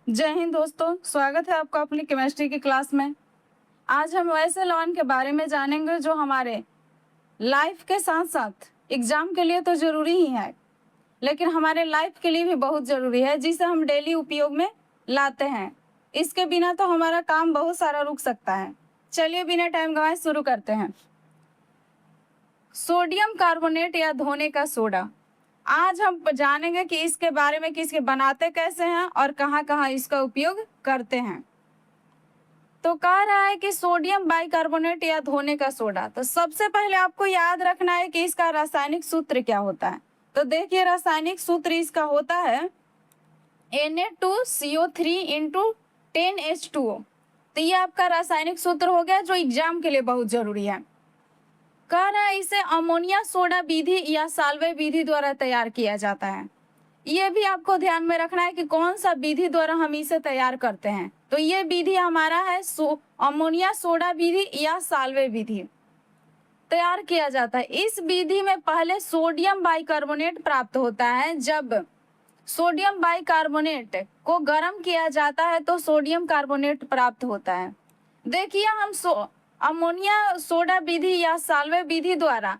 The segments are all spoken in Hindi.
जय हिंद दोस्तों, स्वागत है आपका अपनी केमिस्ट्री की क्लास में। आज हम वैसे लवण के बारे में जानेंगे जो हमारे लाइफ के साथ साथ एग्जाम के लिए तो जरूरी ही है, लेकिन हमारे लाइफ के लिए भी बहुत जरूरी है, जिसे हम डेली उपयोग में लाते हैं। इसके बिना तो हमारा काम बहुत सारा रुक सकता है। चलिए बिना टाइम गवाए शुरू करते हैं। सोडियम कार्बोनेट या धोने का सोडा। आज हम जानेंगे कि इसके बारे में, कि इसके बनाते कैसे हैं और कहाँ कहाँ इसका उपयोग करते हैं। तो कह रहा है कि सोडियम बाइकार्बोनेट या धोने का सोडा। तो सबसे पहले आपको याद रखना है कि इसका रासायनिक सूत्र क्या होता है। तो देखिए, रासायनिक सूत्र इसका होता है Na2CO3 इंटू 10H2O। तो ये आपका रासायनिक सूत्र हो गया, जो एग्जाम के लिए बहुत जरूरी है। कह रहा है इसे अमोनिया सोडा विधि या साल्वे विधि द्वारा तैयार किया जाता है। ये भी आपको ध्यान में रखना है कि कौन सा विधि द्वारा हम इसे तैयार करते हैं। तो ये विधि हमारा है अमोनिया सोडा विधि या साल्वे विधि तैयार किया जाता है। इस विधि में पहले सोडियम बाइकार्बोनेट प्राप्त होता है। जब सोडियम बाइकार्बोनेट को गर्म किया जाता है तो सोडियम कार्बोनेट प्राप्त होता है। देखिए, हम अमोनिया सोडा विधि या साल्वे विधि द्वारा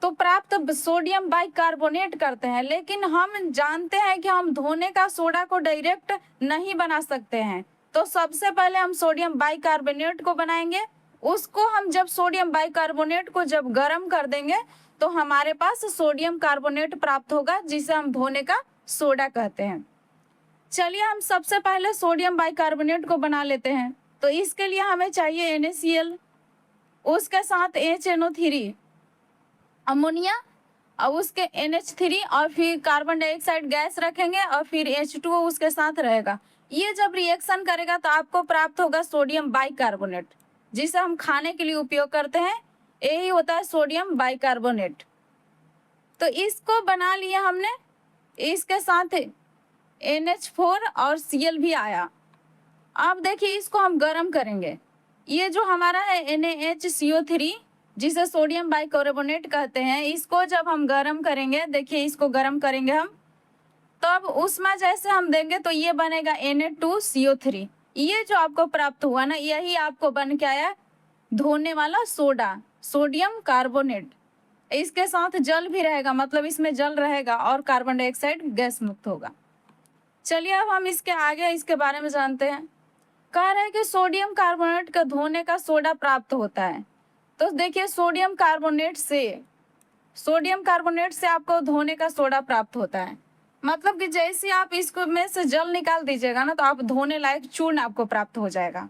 तो प्राप्त सोडियम बाइकार्बोनेट करते हैं, लेकिन हम जानते हैं कि हम धोने का सोडा को डायरेक्ट नहीं बना सकते हैं। तो सबसे पहले हम सोडियम बाइकार्बोनेट को बनाएंगे। उसको हम जब सोडियम बाइकार्बोनेट को जब गर्म कर देंगे तो हमारे पास सोडियम कार्बोनेट प्राप्त होगा, जिसे हम धोने का सोडा कहते हैं। चलिए, हम सबसे पहले सोडियम बाइकार्बोनेट को बना लेते हैं। तो इसके लिए हमें चाहिए NaCl, उसके साथ HNO3 अमोनिया, और उसके NH3 और फिर कार्बन डाइऑक्साइड गैस रखेंगे और फिर H2O उसके साथ रहेगा। ये जब रिएक्शन करेगा तो आपको प्राप्त होगा सोडियम बाइकार्बोनेट, जिसे हम खाने के लिए उपयोग करते हैं। यही होता है सोडियम बाइकार्बोनेट। तो इसको बना लिया हमने, इसके साथ NH4 और Cl भी आया। अब देखिए, इसको हम गर्म करेंगे। ये जो हमारा है NaHCO3, जिसे सोडियम बाइकार्बोनेट कहते हैं, इसको जब हम गर्म करेंगे, देखिए इसको गर्म करेंगे हम, तब उसमें जैसे हम देंगे तो ये बनेगा Na2CO3। ये जो आपको प्राप्त हुआ ना, यही आपको बन के आया धोने वाला सोडा, सोडियम कार्बोनेट। इसके साथ जल भी रहेगा, मतलब इसमें जल रहेगा और कार्बन डाइऑक्साइड गैस मुक्त होगा। चलिए, अब हम इसके आगे इसके बारे में जानते हैं। कह रहे हैं कि सोडियम कार्बोनेट का धोने का सोडा प्राप्त होता है। तो देखिए, सोडियम कार्बोनेट से आपको धोने का सोडा प्राप्त होता है। मतलब कि जैसे आप इसको में से जल निकाल दीजिएगा ना, तो आप धोने लायक चूर्ण आपको प्राप्त हो जाएगा।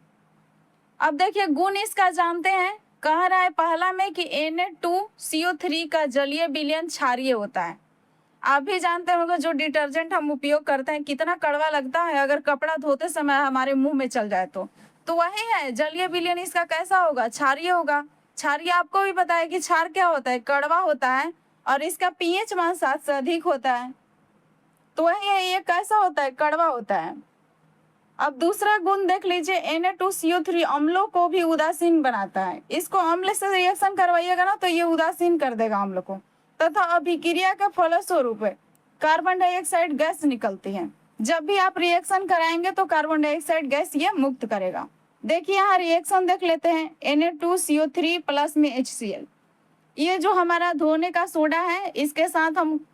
अब देखिए, गुण इसका जानते हैं। कह रहा है पहला में कि Na2CO3 का जलीय विलयन क्षारीय होता है। आप भी जानते होंगे, जो डिटर्जेंट हम उपयोग करते हैं कितना कड़वा लगता है, अगर कपड़ा धोते समय हमारे मुंह में चल जाए तो वही है, जलीय विलयन इसका कैसा होगा, क्षारीय होगा। क्षारीय आपको भी पता है कि क्षार क्या होता है, कड़वा होता है, और इसका pH मान 7 से अधिक होता है। तो वही है, ये कैसा होता है, कड़वा होता है। अब दूसरा गुण देख लीजिए, Na2CO3 अम्लों को भी उदासीन बनाता है। इसको अम्ल से रिएक्शन करवाइएगा ना तो ये उदासीन कर देगा अम्ल को, तथा अभिक्रिया के फलस्वरूप कार्बन डाइऑक्साइड गैस निकलती है। जब भी आप रिएक्शन कराएंगे तो कार्बन डाइऑक्साइड गैस ये मुक्त करेगा। देखिए, यहाँ रिएक्शन देख लेते हैं। Na2CO3 प्लस में HCl, ये जो हमारा धोने का सोडा है, इसके साथ हम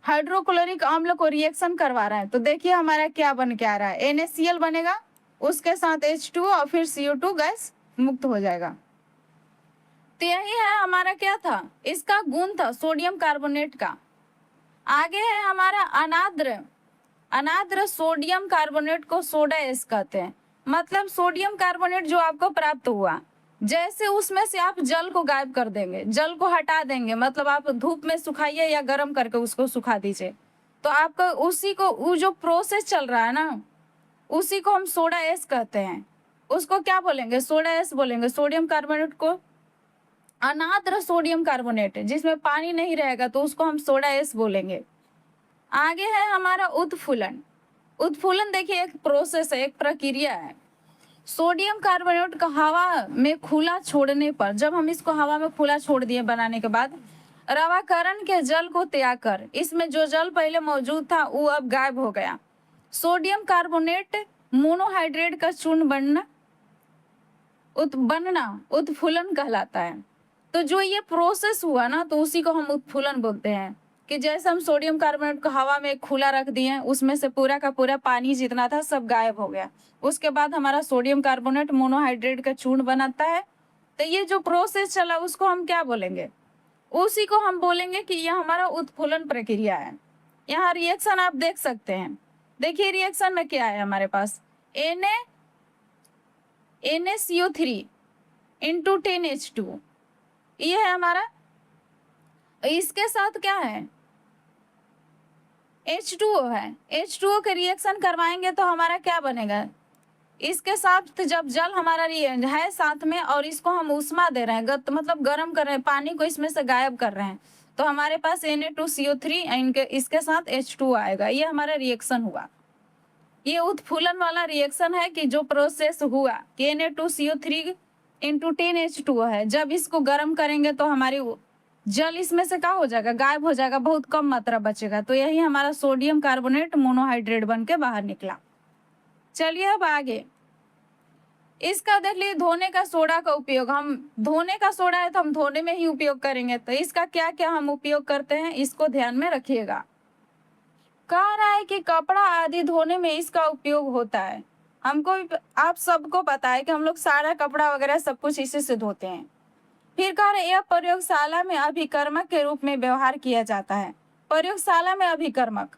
हाइड्रोक्लोरिक अम्ल को रिएक्शन करवा रहे हैं। तो देखिए हमारा क्या बन के आ रहा है, NaCl बनेगा, उसके साथ H2O और फिर CO2 गैस मुक्त हो जाएगा। तो यही है हमारा क्या था, इसका गुण था सोडियम कार्बोनेट का। आगे है हमारा अनाद्र सोडियम कार्बोनेट को सोडा एस कहते हैं। मतलब सोडियम कार्बोनेट जो आपको प्राप्त हुआ, जैसे उसमें से आप जल को गायब कर देंगे, जल को हटा देंगे, मतलब आप धूप में सुखाइए या गर्म करके उसको सुखा दीजिए, तो आपका उसी को, वो जो प्रोसेस चल रहा है ना, उसी को हम सोडा एस कहते हैं। उसको क्या बोलेंगे, सोडा एस बोलेंगे। सोडियम कार्बोनेट को अनाद्र सोडियम कार्बोनेट, जिसमें पानी नहीं रहेगा, तो उसको हम सोडा एस बोलेंगे। आगे है हमारा उत्फुलन। उत्फुलन देखिए एक प्रोसेस है, एक प्रक्रिया है। सोडियम कार्बोनेट का हवा में खुला छोड़ने पर, जब हम इसको हवा में खुला छोड़ दिए बनाने के बाद, रवाकरण के जल को त्याग कर, इसमें जो जल पहले मौजूद था वो अब गायब हो गया। सोडियम कार्बोनेट मोनोहाइड्रेट का चूर्ण बनना उत्फुलन कहलाता है। तो जो ये प्रोसेस हुआ ना, तो उसी को हम उत्फुलन बोलते हैं। कि जैसे हम सोडियम कार्बोनेट को हवा में खुला रख दिए, उसमें से पूरा का पूरा पानी जितना था सब गायब हो गया, उसके बाद हमारा सोडियम कार्बोनेट मोनोहाइड्रेट का चूर्ण बनाता है। तो ये जो प्रोसेस चला उसको हम क्या बोलेंगे? उसी को हम बोलेंगे कि यह हमारा उत्फुलन प्रक्रिया है। यहाँ रिएक्शन आप देख सकते हैं। देखिए रिएक्शन में क्या है हमारे पास, NaCO3 इंटू 10H2, ये है हमारा। इसके साथ क्या है, H2O है। H2O के रिएक्शन करवाएंगे तो हमारा क्या बनेगा? इसके साथ जब जल हमारा है साथ में और इसको हम ऊष्मा दे रहे हैं, मतलब गर्म कर रहे हैं, पानी को इसमें से गायब कर रहे हैं, तो हमारे पास Na2CO3 इसके साथ H2O आएगा। ये हमारा रिएक्शन हुआ। ये उत्फुलन वाला रिएक्शन है कि जो प्रोसेस हुआ कि Na2CO3 इंटू 10H2O है। जब इसको गर्म करेंगे तो हमारी जल इसमें से क्या हो जाएगा? गायब हो जाएगा, बहुत कम मात्रा बचेगा। तो यही हमारा सोडियम कार्बोनेट मोनोहाइड्रेट बन के बाहर निकला। चलिए अब आगे इसका देख लीजिए, धोने का सोडा का उपयोग। हम धोने का सोडा है तो हम धोने में ही उपयोग करेंगे, तो इसका क्या क्या हम उपयोग करते हैं इसको ध्यान में रखिएगा। कह रहा है कि कपड़ा आदि धोने में इसका उपयोग होता है। हमको आप सबको पता है कि हम लोग सारा कपड़ा वगैरह सब कुछ इसी से धोते हैं। फिर कह रहे यह प्रयोगशाला में अभिकर्मक के रूप में व्यवहार किया जाता है। प्रयोगशाला में अभिकर्मक,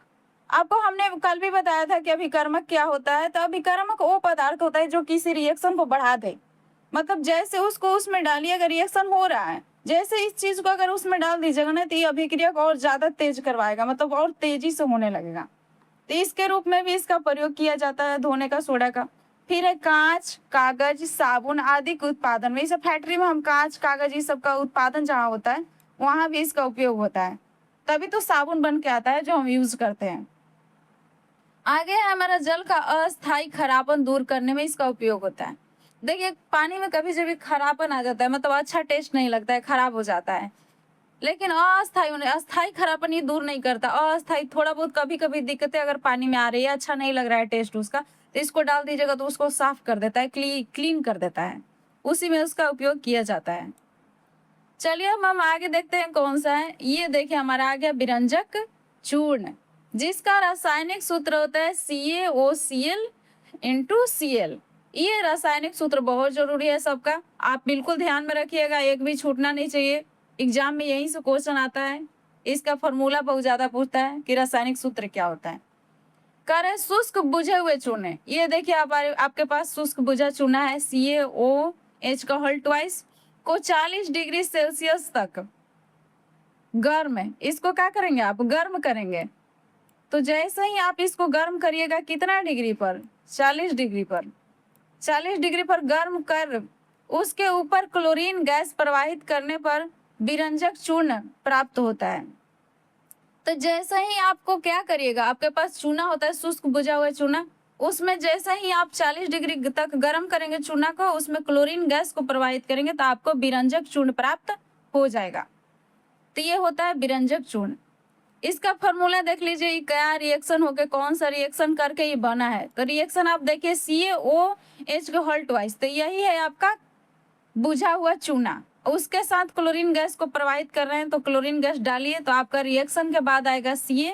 आपको हमने कल भी बताया था कि अभिकर्मक क्या होता है। तो अभिकर्मक वो पदार्थ होता है जो किसी रिएक्शन को बढ़ा दे। मतलब जैसे उसको उसमें डालिए, अगर रिएक्शन हो रहा है, जैसे इस चीज को अगर उसमें डाल दीजिएगा ना, तो ये अभिक्रिया को और ज्यादा तेज करवाएगा, मतलब और तेजी से होने लगेगा। तो इसके रूप में भी इसका प्रयोग किया जाता है धोने का सोडा का। फिर है कांच, कागज, साबुन आदि के उत्पादन में। इस फैक्ट्री में हम कांच, कागज ये सब का उत्पादन जहाँ होता है वहां भी इसका उपयोग होता है, तभी तो साबुन बन के आता है जो हम यूज करते हैं। आगे है हमारा जल का अस्थायी खराबन दूर करने में इसका उपयोग होता है। देखिए पानी में कभी जब खराबन आ जाता है, मतलब अच्छा टेस्ट नहीं लगता है, खराब हो जाता है, लेकिन अस्थायी खराबन ये दूर नहीं करता। अस्थायी थोड़ा बहुत कभी कभी दिक्कतें अगर पानी में आ रही है, अच्छा नहीं लग रहा है टेस्ट उसका, तो इसको डाल दीजिएगा तो उसको साफ कर देता है, क्लीन कर देता है। उसी में उसका उपयोग किया जाता है। चलिए हम आगे देखते हैं कौन सा है। ये देखिए हमारा आ गया विरंजक चूर्ण, जिसका रासायनिक सूत्र होता है CaOCl इंटू Cl। ये रासायनिक सूत्र बहुत जरूरी है सबका, आप बिल्कुल ध्यान में रखिएगा, एक भी छूटना नहीं चाहिए। एग्जाम में यहीं से क्वेश्चन आता है, इसका फॉर्मूला बहुत ज्यादा पूछता है कि रासायनिक सूत्र क्या होता है। कह रहे शुष्क बुझे हुए चूने, ये देखिए आपके पास शुष्क बुझा चूना है CaOH का होल ट्वाइस को 40 डिग्री सेल्सियस तक गर्म है, इसको क्या करेंगे आप? गर्म करेंगे। तो जैसे ही आप इसको गर्म करिएगा, कितना डिग्री पर? 40 डिग्री पर। 40 डिग्री पर गर्म कर उसके ऊपर क्लोरीन गैस प्रवाहित करने पर विरंजक चूर्ण प्राप्त होता है। तो जैसे ही आपको क्या करिएगा, आपके पास चूना होता है शुष्क बुझा हुआ चूना, उसमें जैसे ही आप 40 डिग्री तक गर्म करेंगे चूना को, उसमें क्लोरीन गैस को प्रवाहित करेंगे तो आपको विरंजक चूर्ण प्राप्त हो जाएगा। तो ये होता है विरंजक चूर्ण। इसका फॉर्मूला देख लीजिए, क्या रिएक्शन होके कौन सा रिएक्शन करके ये बना है। तो रिएक्शन आप देखिए CaOH का होल ट्वाइस, तो यही है आपका बुझा हुआ चूना, उसके साथ क्लोरीन गैस को प्रवाहित कर रहे हैं, तो क्लोरीन गैस डालिए तो आपका रिएक्शन के बाद आएगा Ca,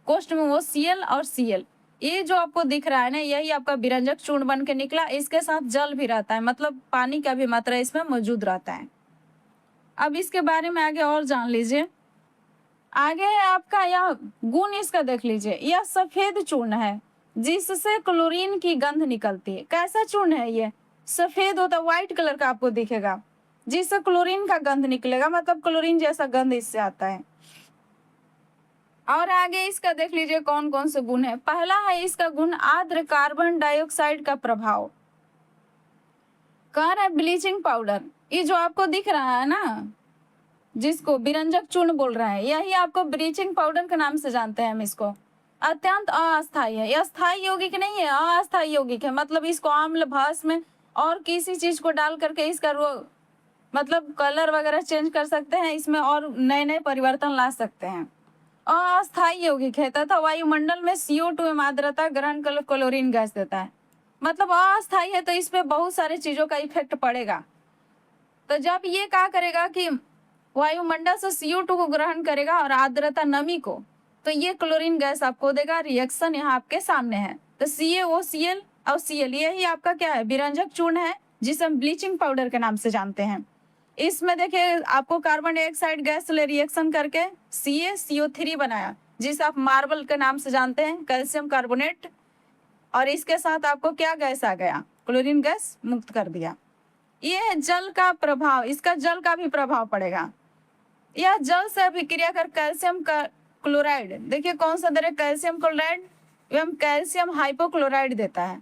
कोष्ठ में वो Cl और Cl। ये जो आपको दिख रहा है ना, यही आपका विरंजक चूर्ण बन के निकला। इसके साथ जल भी रहता है, मतलब पानी का भी मात्रा इसमें मौजूद रहता है। अब इसके बारे में आगे और जान लीजिए। आगे है आपका यह गुण, इसका देख लीजिए, यह सफेद चूर्ण है जिससे क्लोरीन की गंध निकलती है। कैसा चूर्ण है ये? सफेद होता, व्हाइट कलर का आपको दिखेगा, जिससे क्लोरीन का गंध निकलेगा, मतलब क्लोरीन जैसा गंध इससे आता है। और आगे इसका देख लीजिए कौन कौन से गुण है। पहला है इसका गुण आर्द्र कार्बन डाइऑक्साइड का प्रभाव। कह रहा है ब्लीचिंग पाउडर, ये जो आपको दिख रहा है ना, जिसको विरंजक चूर्ण बोल रहा है, यही आपको ब्लीचिंग पाउडर के नाम से जानते हैं हम इसको। अत्यंत अस्थायी है, यह स्थायी यौगिक नहीं है, अस्थायी यौगिक है। मतलब इसको आम्ल, भस्म और किसी चीज को डाल करके इसका मतलब कलर वगैरह चेंज कर सकते हैं इसमें, और नए नए परिवर्तन ला सकते हैं। अस्थायी यौगिक है तथा वायुमंडल में CO2 एवं आर्द्रता ग्रहण कर क्लोरीन गैस देता है। मतलब अस्थायी है तो इस पे बहुत सारे चीजों का इफेक्ट पड़ेगा। तो जब ये क्या करेगा कि वायुमंडल से CO2 को ग्रहण करेगा और आर्द्रता नमी को, तो ये क्लोरीन गैस आपको देगा। रिएक्शन यहाँ आपके सामने है। तो CaOCl और Cl यही आपका क्या है, विरंजक चूर्ण है, जिसे हम ब्लीचिंग पाउडर के नाम से जानते हैं। इसमें देखिए आपको कार्बन डाइऑक्साइड गैस से रिएक्शन करके CaCO3 बनाया, जिसे आप मार्बल के नाम से जानते हैं, कैल्शियम कार्बोनेट। और इसके साथ आपको क्या गैस आ गया, क्लोरीन गैस मुक्त कर दिया। ये है जल का प्रभाव, इसका जल का भी प्रभाव पड़ेगा। यह जल से अभिक्रिया कर कैल्शियम का क्लोराइड, देखिए कौन सा दे रहे, कैल्शियम क्लोराइड एवं कैल्शियम हाइपोक्लोराइड देता है।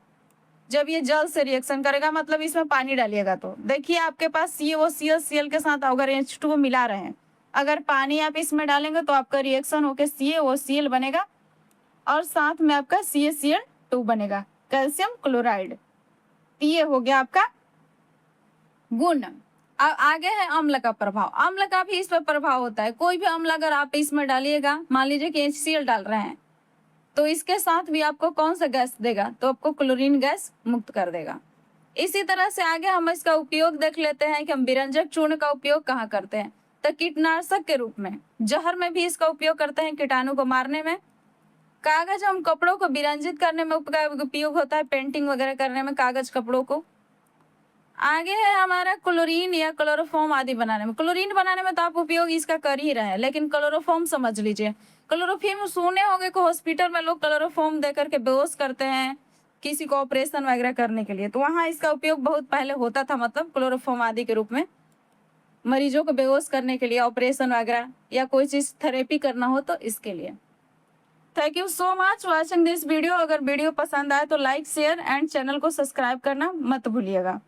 जब ये जल से रिएक्शन करेगा, मतलब इसमें पानी डालिएगा तो देखिए आपके पास CaOCl Cl के साथ अगर H2O मिला रहे हैं, अगर पानी आप इसमें डालेंगे तो आपका रिएक्शन होकर CaOCl बनेगा और साथ में आपका CaCl2 बनेगा, कैल्शियम क्लोराइड। ये हो गया आपका गुण। अब आगे है अम्ल का प्रभाव। अम्ल का भी इस पर प्रभाव होता है। कोई भी अम्ल अगर आप इसमें डालिएगा, मान लीजिए कि HCl डाल रहे हैं, तो इसके साथ भी आपको कौन सा गैस देगा, तो आपको क्लोरीन गैस मुक्त कर देगा। इसी तरह से आगे हम इसका उपयोग देख लेते हैं कि हम विरंजक चूर्ण का उपयोग कहाँ करते हैं। तो कीटनाशक के रूप में, जहर में भी इसका उपयोग करते हैं, कीटाणु को मारने में। कागज हम कपड़ों को विरंजित करने में उपयोग होता है, पेंटिंग वगैरह करने में कागज कपड़ों को। आगे है हमारा क्लोरीन या क्लोरोफॉर्म आदि बनाने में। क्लोरीन बनाने में तो आप उपयोग इसका कर ही रहे हैं, लेकिन क्लोरोफॉर्म समझ लीजिए। क्लोरोफॉर्म सुने होंगे कि हॉस्पिटल में लोग क्लोरोफॉर्म दे करके बेहोश करते हैं किसी को ऑपरेशन वगैरह करने के लिए, तो वहाँ इसका उपयोग बहुत पहले होता था, मतलब क्लोरोफॉर्म आदि के रूप में मरीजों को बेहोश करने के लिए, ऑपरेशन वगैरह या कोई चीज थेरेपी करना हो तो इसके लिए। Thank you so much watching this video. अगर वीडियो पसंद आए तो लाइक शेयर एंड चैनल को सब्सक्राइब करना मत भूलिएगा।